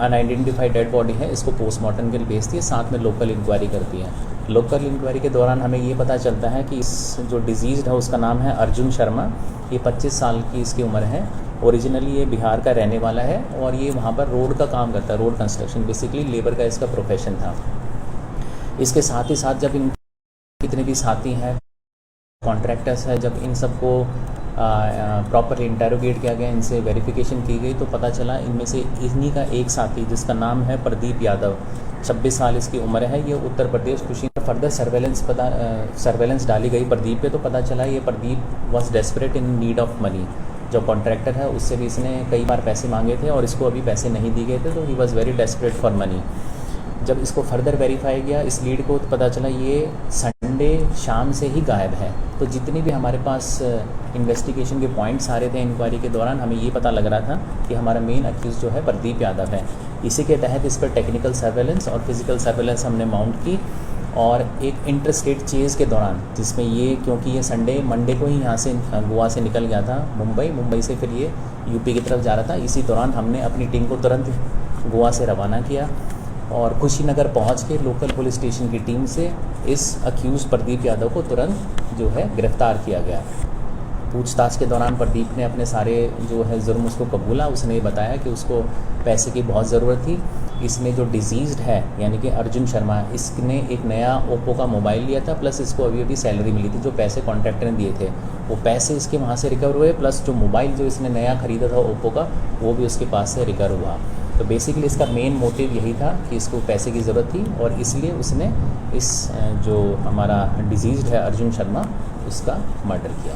Unidentified dead body है, इसको postmortem के लिए भेजती है, साथ में लोकल इंक्वायरी करती है। लोकल इंक्वायरी के दौरान हमें ये पता चलता है कि इस जो डिजीज़ है उसका नाम है अर्जुन शर्मा। ये 25 साल की इसकी उम्र है। ओरिजिनली ये बिहार का रहने वाला है और ये वहाँ पर रोड का काम करता है, रोड कंस्ट्रक्शन, बेसिकली लेबर का इसका प्रोफेशन था। इसके साथ ही साथ जब इन कितने भी साथी हैं, कॉन्ट्रैक्टर्स है, जब इन सबको प्रॉपर इंटेरोगेट किया गया, इनसे वेरिफिकेशन की गई, तो पता चला इनमें से इन्हीं का एक साथी जिसका नाम है प्रदीप यादव, 26 साल इसकी उम्र है, ये उत्तर प्रदेश कुशीनगर। फर्दर सर्वेलेंस डाली गई प्रदीप पे, तो पता चला ये Pradeep was desperate in need of money. जो कॉन्ट्रैक्टर है उससे भी इसने कई बार पैसे मांगे थे और इसको अभी पैसे नहीं दिए गए थे, तो he was very desperate for money. जब इसको फर्दर वेरीफाई किया इस लीड को, तो पता चला ये संडे शाम से ही गायब है। तो जितनी भी हमारे पास इन्वेस्टिगेशन के पॉइंट्स आ रहे थे इंक्वायरी के दौरान, हमें ये पता लग रहा था कि हमारा मेन अक्यूज जो है प्रदीप यादव है। इसी के तहत इस पर टेक्निकल सर्वेलेंस और फिजिकल सर्वेलेंस हमने माउंट की, और एक इंटर स्टेट चेज़ के दौरान, जिसमें ये क्योंकि ये मंडे को ही यहाँ से गोवा से निकल गया था मुंबई से फिर ये यूपी की तरफ जा रहा था, इसी दौरान हमने अपनी टीम को तुरंत गोवा से रवाना किया और कुशीनगर पहुंच के लोकल पुलिस स्टेशन की टीम से इस अक्यूज़ प्रदीप यादव को तुरंत जो है गिरफ़्तार किया गया। पूछताछ के दौरान प्रदीप ने अपने सारे जो है जुर्म उसको कबूला। उसने ये बताया कि उसको पैसे की बहुत ज़रूरत थी। इसमें जो डिजीज़्ड है यानी कि अर्जुन शर्मा, इसने एक नया ओप्पो का मोबाइल लिया था, प्लस इसको अभी सैलरी मिली थी। जो पैसे कॉन्ट्रैक्टर ने दिए थे वो पैसे इसके वहाँ से रिकवर हुए, प्लस जो मोबाइल जो इसने नया ख़रीदा था ओप्पो का, वो भी उसके पास से रिकवर हुआ। तो बेसिकली इसका मेन मोटिव यही था कि इसको पैसे की ज़रूरत थी और इसलिए उसने इस जो हमारा डिजीज़्ड है अर्जुन शर्मा, उसका मर्डर किया।